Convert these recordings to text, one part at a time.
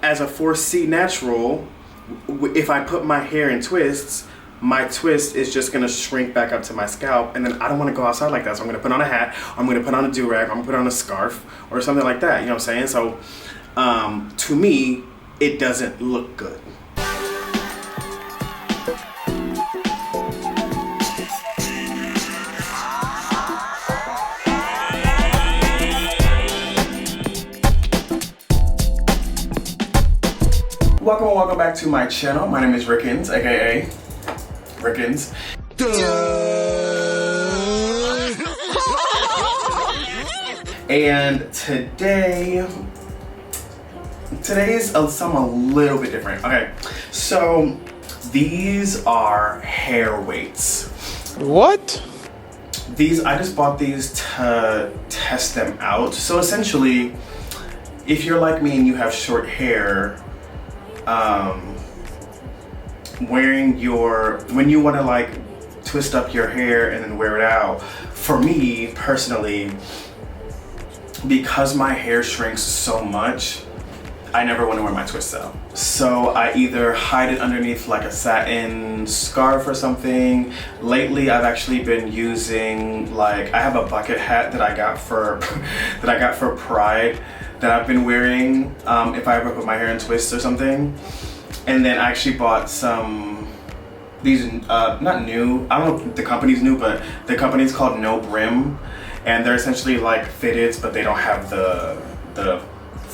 as a 4C natural, if I put my hair in twists, my twist is just gonna shrink back up to my scalp, and then I don't wanna go outside like that, so I'm gonna put on a hat, I'm gonna put on a do-rag, I'm gonna put on a scarf, or something like that, you know what I'm saying? So, to me, it doesn't look good. Welcome back to my channel. My name is Rickens, aka Rickens. And today's something a little bit different. Okay, so these are hair weights. What? I just bought these to test them out. So essentially, if you're like me and you have short hair, when you want to like twist up your hair and then wear it out, for me personally, because my hair shrinks so much, I never want to wear my twists out. So I either hide it underneath like a satin scarf or something. Lately I've actually been using, like, I have a bucket hat that I got for Pride that I've been wearing if I ever put my hair in twists or something. And then I actually bought these, not new, I don't know if the company's new, but the company's called No Brim. And they're essentially like fitteds, but they don't have the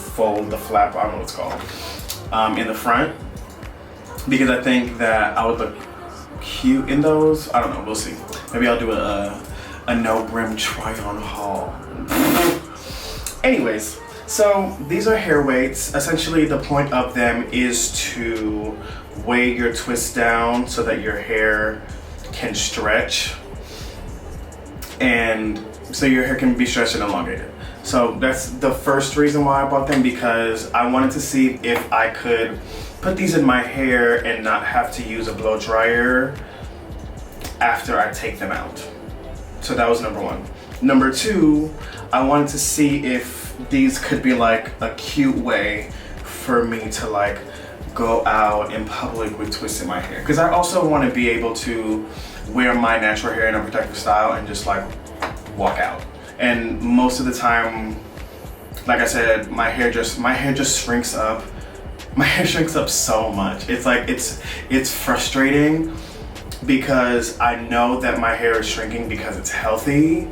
flap, I don't know what it's called, in the front. Because I think that I would look cute in those. I don't know, we'll see. Maybe I'll do a No Brim try-on haul. Anyways. So these are hair weights. Essentially the point of them is to weigh your twists down so that your hair can stretch, and so your hair can be stretched and elongated. So that's the first reason why I bought them, because I wanted to see if I could put these in my hair and not have to use a blow dryer after I take them out. So that was number one. Number two, I wanted to see if these could be like a cute way for me to like go out in public with twists in my hair, because I also want to be able to wear my natural hair in a protective style and just like walk out. And most of the time, like I said, my hair just shrinks up. My hair shrinks up so much. It's like it's frustrating, because I know that my hair is shrinking because it's healthy,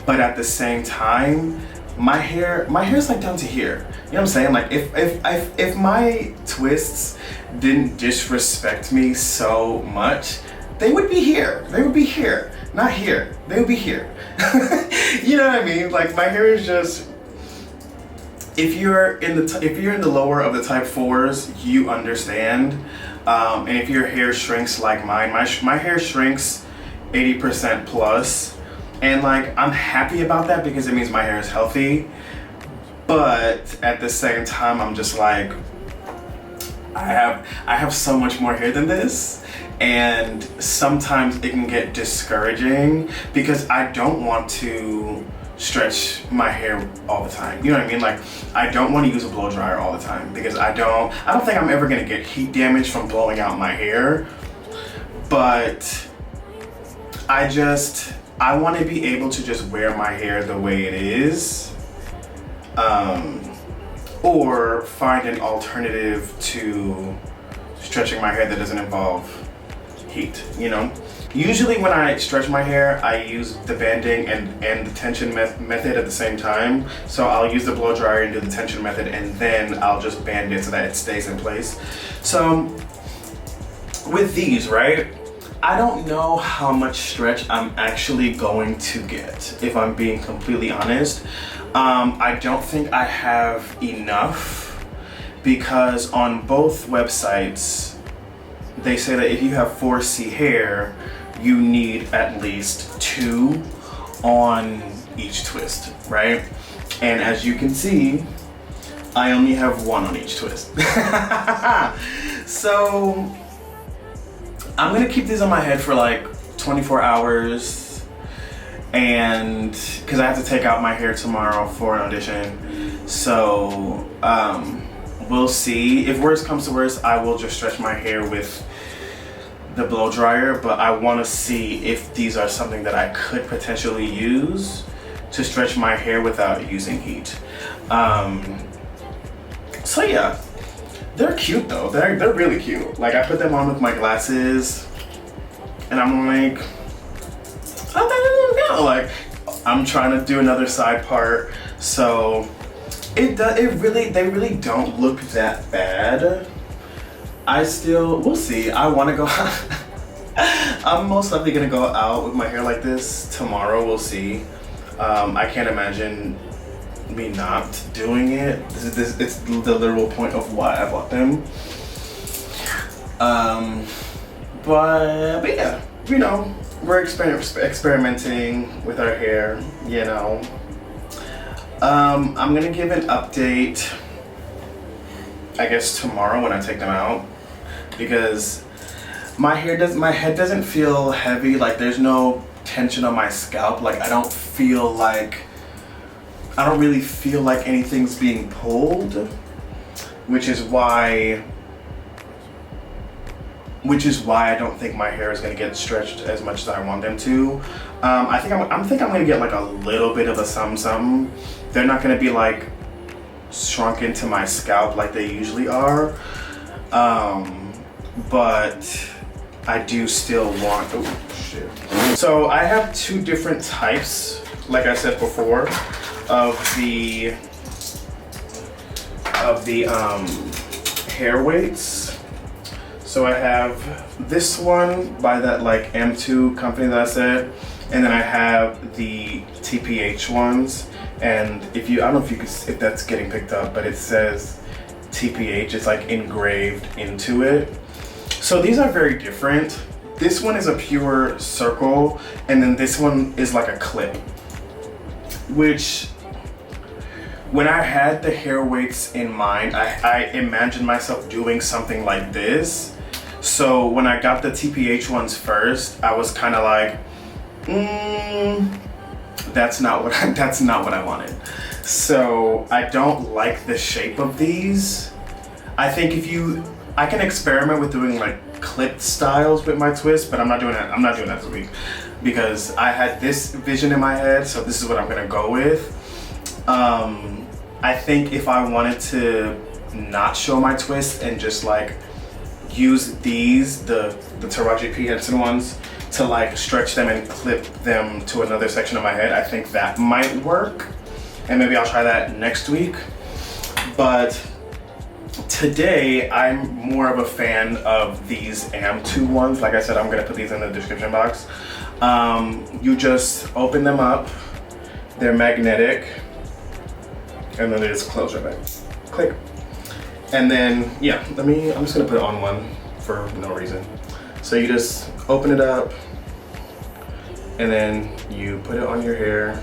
but at the same time, my hair's like down to here. You know what I'm saying? Like if my twists didn't disrespect me so much, they would be here. They would be here, not here. They would be here. You know what I mean? Like my hair is just. If you're in the lower of the type 4s, you understand. And if your hair shrinks like mine, my hair shrinks 80% plus. And like, I'm happy about that because it means my hair is healthy. But at the same time, I'm just like, I have so much more hair than this. And sometimes it can get discouraging because I don't want to stretch my hair all the time. You know what I mean? Like, I don't want to use a blow dryer all the time because I don't think I'm ever gonna get heat damage from blowing out my hair. But I want to be able to just wear my hair the way it is, or find an alternative to stretching my hair that doesn't involve heat, you know? Usually when I stretch my hair, I use the banding and the tension method at the same time. So I'll use the blow dryer and do the tension method, and then I'll just band it so that it stays in place. So with these, right? I don't know how much stretch I'm actually going to get, if I'm being completely honest. I don't think I have enough, because on both websites, they say that if you have 4C hair, you need at least 2 on each twist, right? And as you can see, I only have 1 on each twist. So I'm gonna keep these on my head for like 24 hours, and because I have to take out my hair tomorrow for an audition. So we'll see. If worst comes to worst, I will just stretch my hair with the blow dryer, but I want to see if these are something that I could potentially use to stretch my hair without using heat. So yeah, they're cute though. They're really cute. Like, I put them on with my glasses, and I'm like, oh, like, I'm trying to do another side part, so they really don't look that bad. We'll see. I want to go. I'm most likely gonna go out with my hair like this tomorrow. We'll see. I can't imagine me not doing it. It's the literal point of why I bought them. But yeah, you know, we're experimenting with our hair, you know. I'm gonna give an update, I guess, tomorrow when I take them out, because my head doesn't feel heavy. Like, there's no tension on my scalp. Like, I don't really feel like anything's being pulled, which is why I don't think my hair is gonna get stretched as much as I want them to. I think I'm gonna get like a little bit of a something. They're not gonna be like shrunk into my scalp like they usually are, but I do still want. Oh shit! So I have two different types, like I said before, of the hair weights. So I have this one by that like M2 company that I said, and then I have the TPH ones. And I don't know if that's getting picked up, but it says TPH. It's like engraved into it. So these are very different. This one is a pure circle, and then this one is like a clip, which, when I had the hair weights in mind, I imagined myself doing something like this. So when I got the TPH ones first, I was kind of like, that's not what I wanted. So I don't like the shape of these. I think I can experiment with doing like clipped styles with my twist, but I'm not doing that this week, because I had this vision in my head, so this is what I'm gonna go with. I think if I wanted to not show my twist and just like use these, the Taraji P. Henson ones, to like stretch them and clip them to another section of my head, I think that might work, and maybe I'll try that next week. But today I'm more of a fan of these AM2 ones. Like I said, I'm gonna put these in the description box. You just open them up, they're magnetic, and then they just close right back. Click. And then, yeah, I'm just gonna put it on one for no reason. So you just open it up, and then you put it on your hair,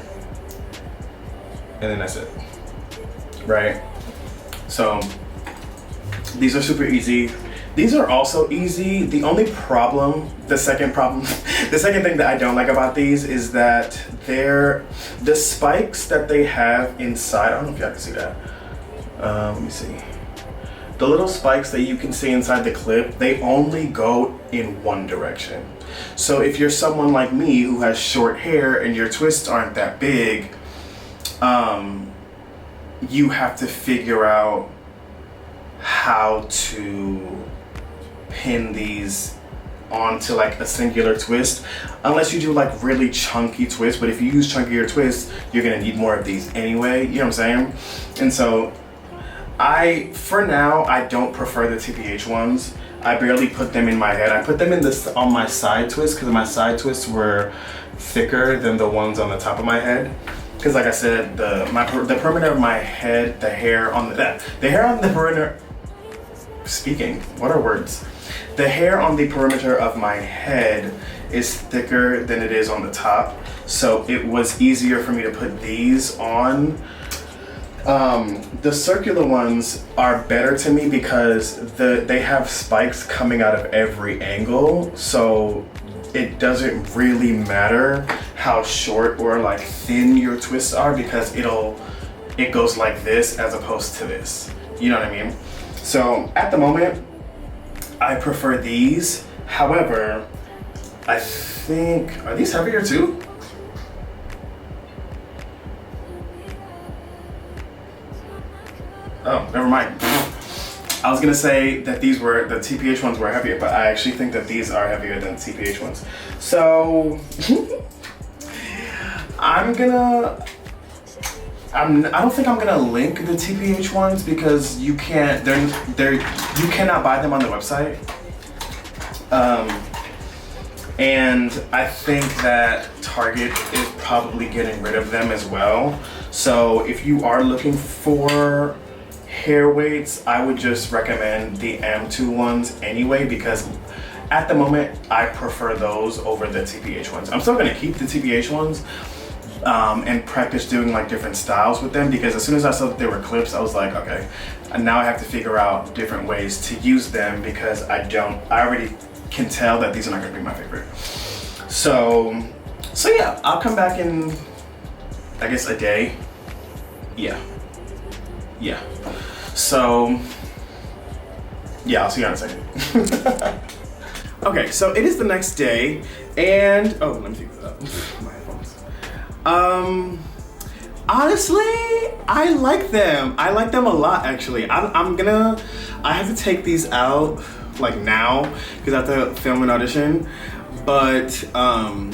and then that's it, right? So these are super easy. These are also easy. The only problem, the second thing that I don't like about these is that the spikes that they have inside, I don't know if y'all can see that. Let me see. The little spikes that you can see inside the clip, they only go in one direction. So if you're someone like me who has short hair and your twists aren't that big, you have to figure out how to pin these onto like a singular twist, unless you do like really chunky twists. But if you use chunkier twists, you're gonna need more of these anyway, you know what I'm saying? And so for now, I don't prefer the TPH ones. I barely put them in my head. I put them on my side twist, because my side twists were thicker than the ones on the top of my head. Because like I said, the perimeter of my head, the hair on the perimeter. Speaking, what are words? The hair on the perimeter of my head is thicker than it is on the top, so it was easier for me to put these on. The circular ones are better to me because they have spikes coming out of every angle, so it doesn't really matter how short or like thin your twists are, because it goes like this as opposed to this. You know what I mean? So at the moment, I prefer these. However, I think, are these heavier too? Oh, never mind. I was gonna say that these were, the TPH ones were heavier, but I actually think that these are heavier than the TPH ones. So, I don't think I'm gonna link the TPH ones because you can't, you cannot buy them on the website. And I think that Target is probably getting rid of them as well. So if you are looking for hair weights, I would just recommend the Anantua ones anyway, because at the moment I prefer those over the TPH ones. I'm still gonna keep the TPH ones and practice doing like different styles with them, because as soon as I saw that they were clips, I was like, okay, and now I have to figure out different ways to use them, because I already can tell that these are not gonna be my favorite. So yeah, I'll come back in, I guess, a day. Yeah. So yeah, I'll see you in a second. Okay, so it is the next day, and oh, let me take this up. My headphones. Honestly, I like them. I like them a lot, actually. I have to take these out like now because I have to film an audition, but I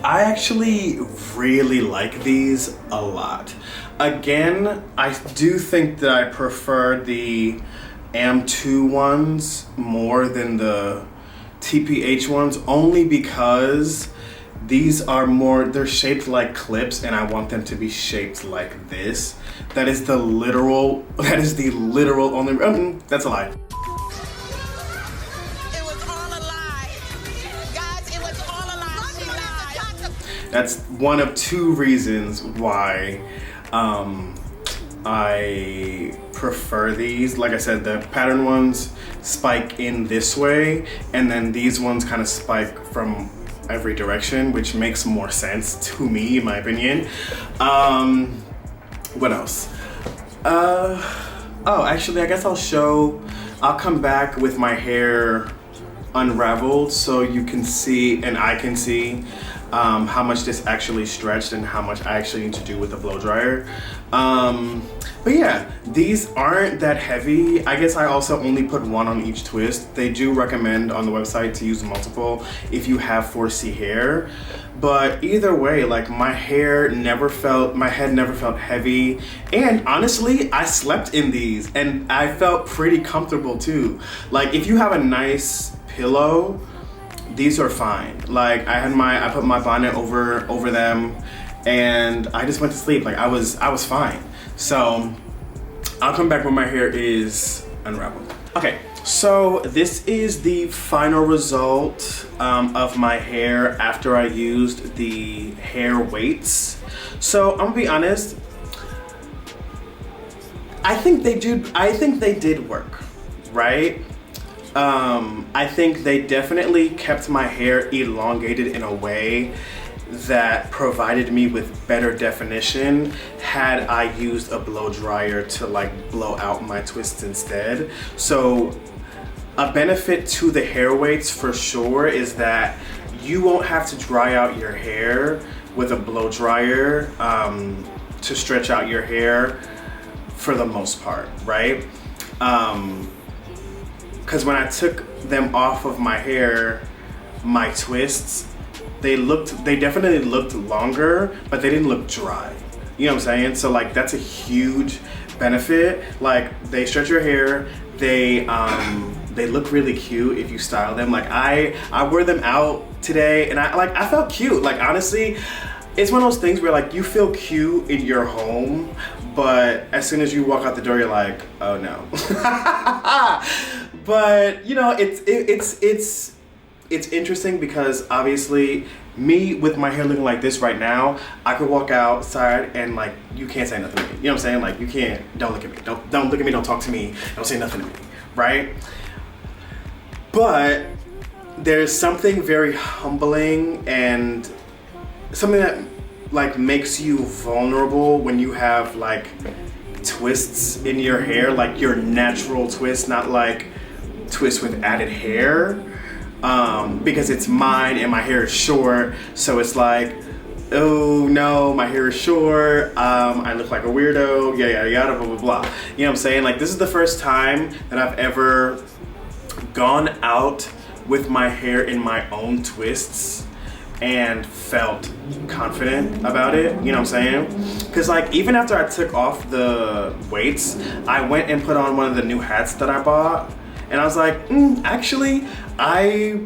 actually really like these a lot. Again, I do think that I prefer the Anantua ones more than the TPH ones, only because these are more, they're shaped like clips, and I want them to be shaped like this. That is the literal only, that's a lie. It was all a lie. Guys, it was all a lie. She lied. That's one of two reasons why I prefer these. Like I said, the pattern ones spike in this way, and then these ones kind of spike from every direction, which makes more sense to me, in my opinion. What else? Oh, actually, I guess I'll come back with my hair unraveled so you can see, and I can see how much this actually stretched and how much I actually need to do with the blow dryer. But yeah, these aren't that heavy. I guess I also only put one on each twist. They do recommend on the website to use multiple if you have 4C hair. But either way, like my head never felt heavy. And honestly, I slept in these and I felt pretty comfortable too. Like if you have a nice pillow, these are fine. Like I put my bonnet over them and I just went to sleep. Like I was fine. So I'll come back when my hair is unraveled. Okay, so this is the final result of my hair after I used the hair weights. So I'm gonna be honest, I think they did work, right? I think they definitely kept my hair elongated in a way that provided me with better definition had I used a blow dryer to like blow out my twists instead. So a benefit to the hair weights for sure is that you won't have to dry out your hair with a blow dryer to stretch out your hair for the most part, right? Because when I took them off of my hair, my twists, they definitely looked longer, but they didn't look dry. You know what I'm saying? So like that's a huge benefit. Like they stretch your hair, they look really cute if you style them. Like I wore them out today and I felt cute. Like honestly, it's one of those things where like you feel cute in your home, but as soon as you walk out the door, you're like, oh no. But you know, it's interesting because obviously me with my hair looking like this right now, I could walk outside and like you can't say nothing to me. You know what I'm saying? Like you can't, don't look at me. Don't look at me, don't talk to me, don't say nothing to me, right? But there's something very humbling and something that like makes you vulnerable when you have like twists in your hair, like your natural twist, not like twists with added hair, because it's mine and my hair is short, so it's like, oh no, my hair is short, I look like a weirdo, yada yada, blah blah blah. You know what I'm saying? Like, this is the first time that I've ever gone out with my hair in my own twists and felt confident about it, you know what I'm saying? Because like, even after I took off the weights, I went and put on one of the new hats that I bought, and I was like, actually, I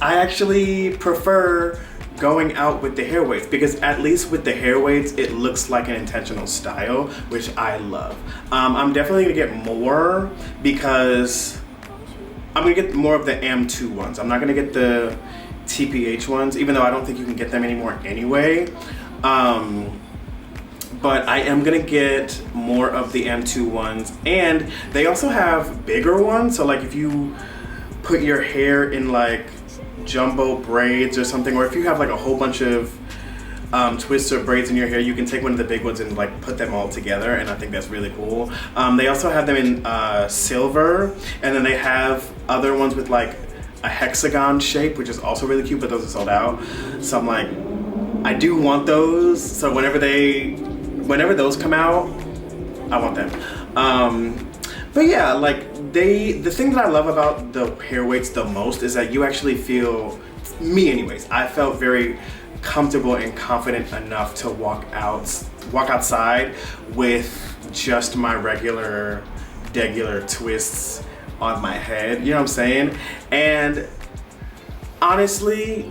actually prefer going out with the hair weights, because at least with the hair weights, it looks like an intentional style, which I love. I'm definitely gonna get more, because I'm gonna get more of the M2 ones. I'm not gonna get the TPH ones, even though I don't think you can get them anymore anyway. But I am gonna get more of the M2 ones, and they also have bigger ones. So like, if you put your hair in like jumbo braids or something, or if you have like a whole bunch of twists or braids in your hair, you can take one of the big ones and like put them all together, and I think that's really cool. They also have them in silver, and then they have other ones with like a hexagon shape, which is also really cute, but those are sold out. So I'm like, I do want those, so whenever those come out, I want them. But yeah, like, the thing that I love about the hair weights the most is that you actually feel, me anyways, I felt very comfortable and confident enough to walk outside with just my regular twists on my head, you know what I'm saying? And honestly,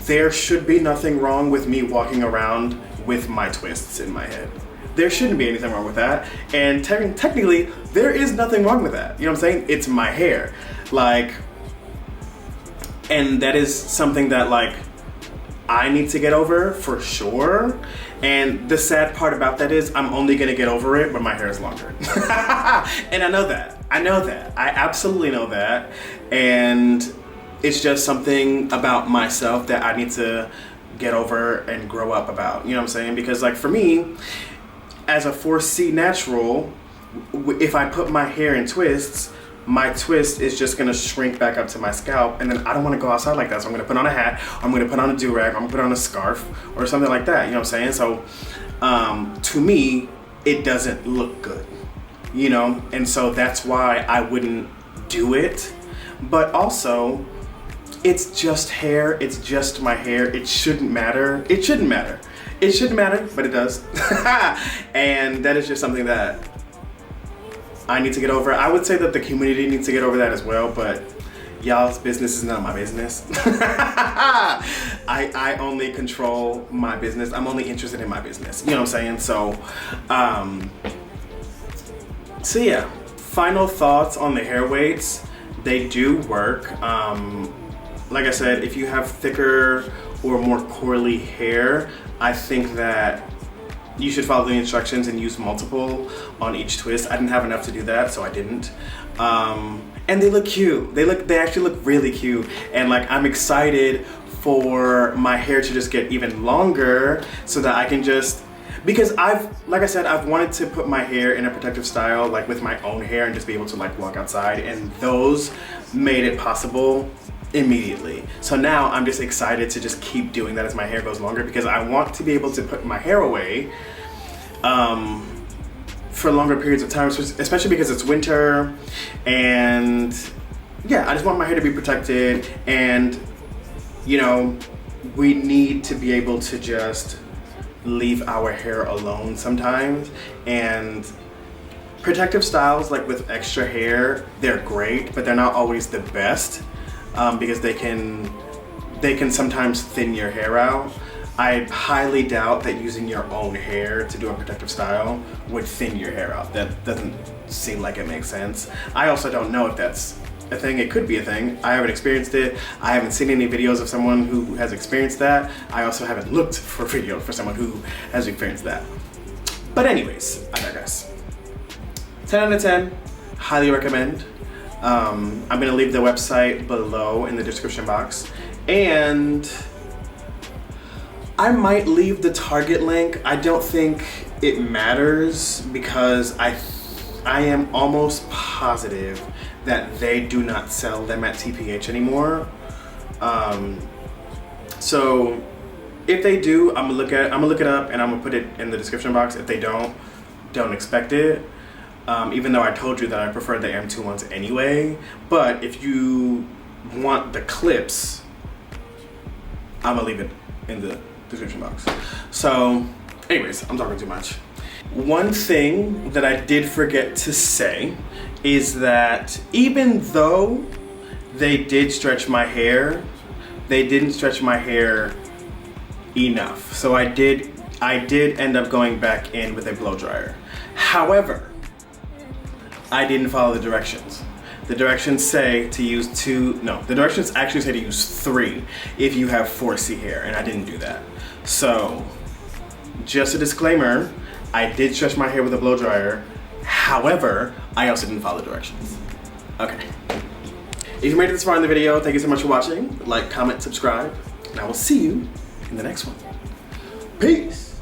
there should be nothing wrong with me walking around with my twists in my head. There shouldn't be anything wrong with that. And technically, there is nothing wrong with that. You know what I'm saying? It's my hair. Like, and that is something that like, I need to get over for sure. And the sad part about that is I'm only gonna get over it when my hair is longer. And I know that. I absolutely know that. And it's just something about myself that I need to get over and grow up about. You know what I'm saying? Because like, for me, as a 4C natural, if I put my hair in twists, my twist is just gonna shrink back up to my scalp, and then I don't wanna go outside like that. So I'm gonna put on a hat, I'm gonna put on a do-rag, I'm gonna put on a scarf or something like that, you know what I'm saying? So to me, it doesn't look good, you know? And so that's why I wouldn't do it. But also, it's just hair, it's just my hair, it shouldn't matter. It shouldn't matter, but it does. And that is just something that I need to get over. I would say that the community needs to get over that as well, but y'all's business is not my business. I only control my business. I'm only interested in my business. You know what I'm saying? So yeah, final thoughts on the hair weights. They do work. Like I said, if you have thicker or more curly hair, I think that you should follow the instructions and use multiple on each twist. I didn't have enough to do that, so I didn't. And they look cute. They actually look really cute. And like, I'm excited for my hair to just get even longer so that I can just, because like I said, I've wanted to put my hair in a protective style, like with my own hair, and just be able to like walk outside, and those made it possible immediately. So now I'm just excited to just keep doing that as my hair goes longer, because I want to be able to put my hair away for longer periods of time, especially because it's winter. And yeah, I just want my hair to be protected, and you know, we need to be able to just leave our hair alone sometimes. And protective styles, like with extra hair, they're great, but they're not always the best. Because they can sometimes thin your hair out. I highly doubt that using your own hair to do a protective style would thin your hair out. That doesn't seem like it makes sense. I also don't know if that's a thing. It could be a thing. I haven't experienced it. I haven't seen any videos of someone who has experienced that. I also haven't looked for a video for someone who has experienced that. But anyways, I digress. 10 out of 10, highly recommend. I'm gonna leave the website below in the description box, and I might leave the Target link. I don't think it matters because I am almost positive that they do not sell them at TPH anymore. So if they do, I'm gonna look it up and I'm gonna put it in the description box. If they don't expect it. Even though I told you that I prefer the M2 ones anyway. But if you want the clips, I'm gonna leave it in the description box. So anyways, I'm talking too much. One thing that I did forget to say is that even though they did stretch my hair, they didn't stretch my hair enough. So I did end up going back in with a blow dryer. However, I didn't follow the directions. The directions say to use the directions actually say to use 3 if you have 4C hair, and I didn't do that. So, just a disclaimer, I did stretch my hair with a blow dryer. However, I also didn't follow the directions. Okay. If you made it this far in the video, thank you so much for watching. Like, comment, subscribe, and I will see you in the next one. Peace!